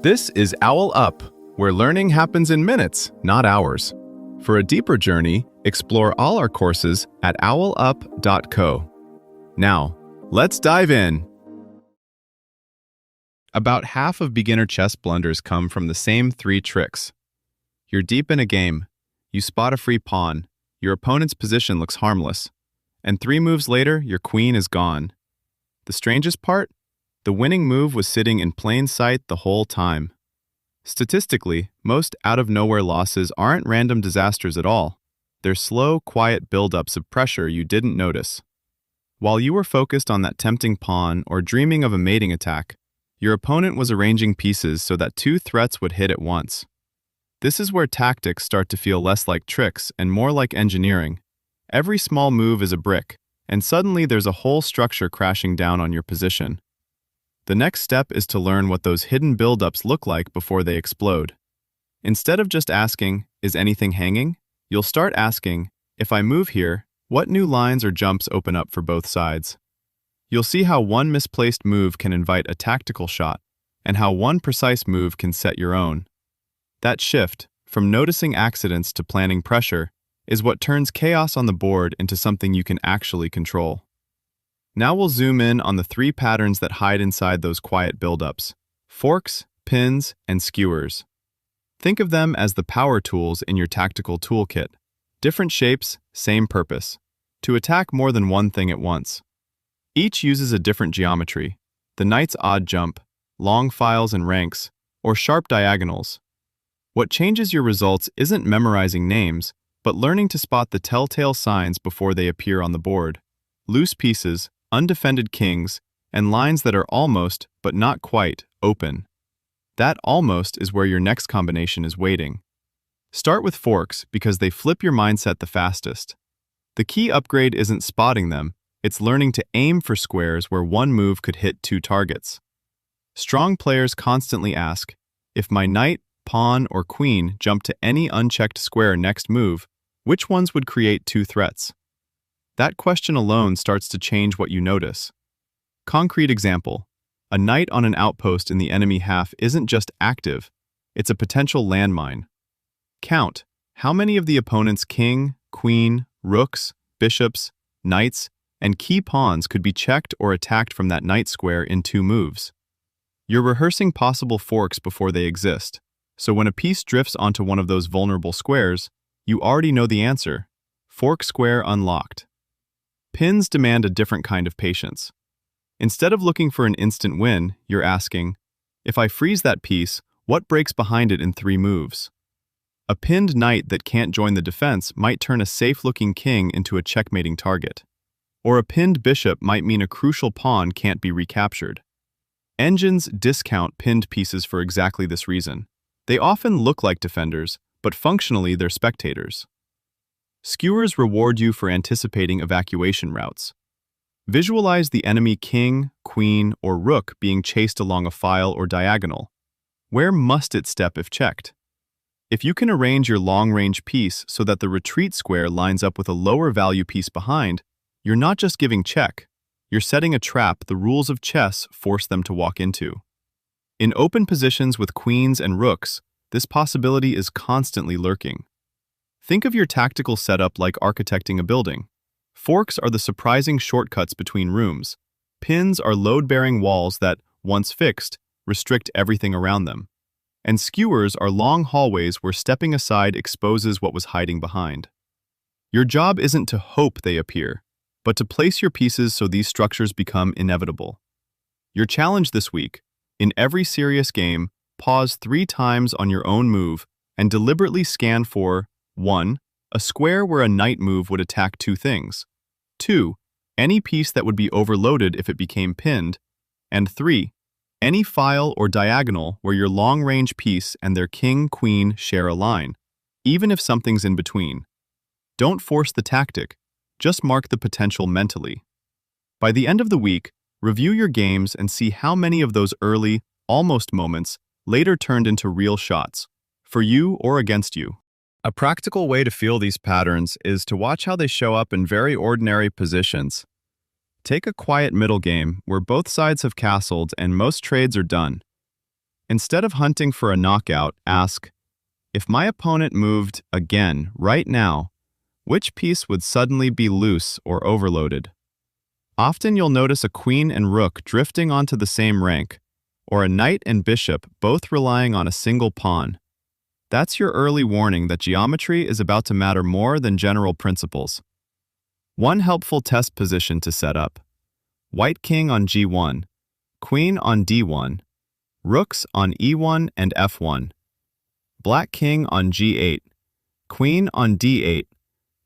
This is OwlUp, where learning happens in minutes, not hours. For a deeper journey, explore all our courses at owlup.co. Now, let's dive in. About half of beginner chess blunders come from the same 3 tricks. You're deep in a game, you spot a free pawn, your opponent's position looks harmless, and 3 moves later, your queen is gone. The strangest part? The winning move was sitting in plain sight the whole time. Statistically, most out-of-nowhere losses aren't random disasters at all. They're slow, quiet buildups of pressure you didn't notice. While you were focused on that tempting pawn or dreaming of a mating attack, your opponent was arranging pieces so that 2 threats would hit at once. This is where tactics start to feel less like tricks and more like engineering. Every small move is a brick, and suddenly there's a whole structure crashing down on your position. The next step is to learn what those hidden buildups look like before they explode. Instead of just asking, "Is anything hanging?" you'll start asking, "If I move here, what new lines or jumps open up for both sides?" You'll see how one misplaced move can invite a tactical shot, and how one precise move can set your own. That shift, from noticing accidents to planning pressure, is what turns chaos on the board into something you can actually control. Now we'll zoom in on the 3 patterns that hide inside those quiet buildups: forks, pins, and skewers. Think of them as the power tools in your tactical toolkit. Different shapes, same purpose: to attack more than one thing at once. Each uses a different geometry: the knight's odd jump, long files and ranks, or sharp diagonals. What changes your results isn't memorizing names, but learning to spot the telltale signs before they appear on the board: loose pieces, undefended kings, and lines that are almost, but not quite, open. That almost is where your next combination is waiting. Start with forks because they flip your mindset the fastest. The key upgrade isn't spotting them, it's learning to aim for squares where one move could hit 2 targets. Strong players constantly ask, if my knight, pawn, or queen jump to any unchecked square next move, which ones would create 2 threats? That question alone starts to change what you notice. Concrete example: a knight on an outpost in the enemy half isn't just active, it's a potential landmine. Count how many of the opponent's king, queen, rooks, bishops, knights, and key pawns could be checked or attacked from that knight square in 2 moves. You're rehearsing possible forks before they exist, so when a piece drifts onto one of those vulnerable squares, you already know the answer: fork square unlocked. Pins demand a different kind of patience. Instead of looking for an instant win, you're asking, if I freeze that piece, what breaks behind it in 3 moves? A pinned knight that can't join the defense might turn a safe-looking king into a checkmating target. Or a pinned bishop might mean a crucial pawn can't be recaptured. Engines discount pinned pieces for exactly this reason. They often look like defenders, but functionally they're spectators. Skewers reward you for anticipating evacuation routes. Visualize the enemy king, queen, or rook being chased along a file or diagonal. Where must it step if checked? If you can arrange your long-range piece so that the retreat square lines up with a lower-value piece behind, you're not just giving check, you're setting a trap the rules of chess force them to walk into. In open positions with queens and rooks, this possibility is constantly lurking. Think of your tactical setup like architecting a building. Forks are the surprising shortcuts between rooms. Pins are load-bearing walls that, once fixed, restrict everything around them. And skewers are long hallways where stepping aside exposes what was hiding behind. Your job isn't to hope they appear, but to place your pieces so these structures become inevitable. Your challenge this week: in every serious game, pause 3 times on your own move and deliberately scan for 1. A square where a knight move would attack 2 things. 2. Any piece that would be overloaded if it became pinned. And 3. Any file or diagonal where your long-range piece and their king, queen share a line, even if something's in between. Don't force the tactic, just mark the potential mentally. By the end of the week, review your games and see how many of those early, almost moments later turned into real shots, for you or against you. A practical way to feel these patterns is to watch how they show up in very ordinary positions. Take a quiet middle game where both sides have castled and most trades are done. Instead of hunting for a knockout, ask, if my opponent moved again right now, which piece would suddenly be loose or overloaded? Often you'll notice a queen and rook drifting onto the same rank, or a knight and bishop both relying on a single pawn. That's your early warning that geometry is about to matter more than general principles. One helpful test position to set up: white king on g1, queen on d1, rooks on e1 and f1, black king on g8, queen on d8,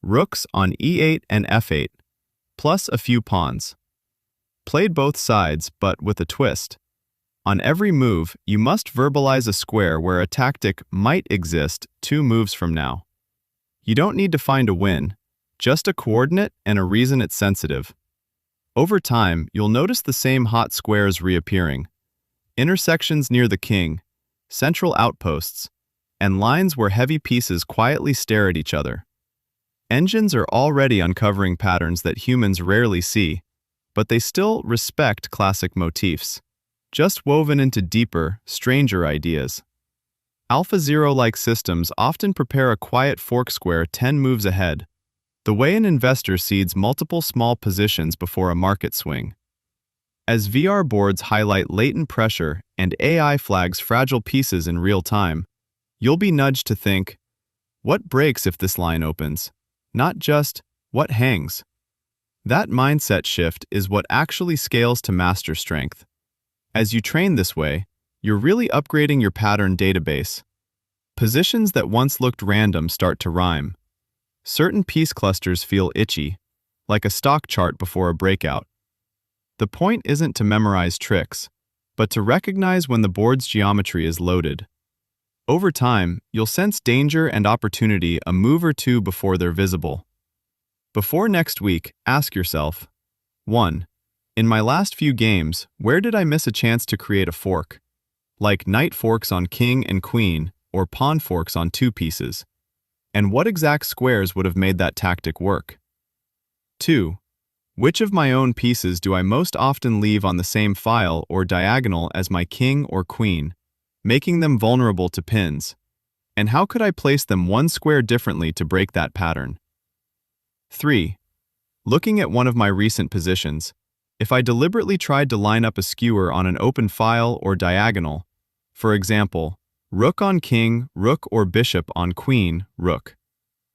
rooks on e8 and f8, plus a few pawns. Played both sides, but with a twist. On every move, you must verbalize a square where a tactic might exist 2 moves from now. You don't need to find a win, just a coordinate and a reason it's sensitive. Over time, you'll notice the same hot squares reappearing: intersections near the king, central outposts, and lines where heavy pieces quietly stare at each other. Engines are already uncovering patterns that humans rarely see, but they still respect classic motifs, just woven into deeper, stranger ideas. AlphaZero-like systems often prepare a quiet fork square 10 moves ahead, the way an investor seeds multiple small positions before a market swing. As VR boards highlight latent pressure and AI flags fragile pieces in real time, you'll be nudged to think, what breaks if this line opens? Not just, what hangs? That mindset shift is what actually scales to master strength. As you train this way, you're really upgrading your pattern database. Positions that once looked random start to rhyme. Certain piece clusters feel itchy, like a stock chart before a breakout. The point isn't to memorize tricks, but to recognize when the board's geometry is loaded. Over time, you'll sense danger and opportunity a move or two before they're visible. Before next week, ask yourself, 1. In my last few games, where did I miss a chance to create a fork? Like knight forks on king and queen, or pawn forks on 2 pieces. And what exact squares would have made that tactic work? 2. Which of my own pieces do I most often leave on the same file or diagonal as my king or queen, making them vulnerable to pins? And how could I place them 1 square differently to break that pattern? 3. Looking at one of my recent positions, if I deliberately tried to line up a skewer on an open file or diagonal, for example, rook on king, rook or bishop on queen, rook,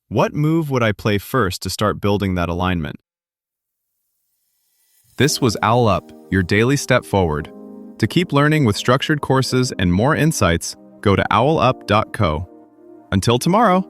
what move would I play first to start building that alignment? This was OwlUp, your daily step forward. To keep learning with structured courses and more insights, go to owlup.co. Until tomorrow!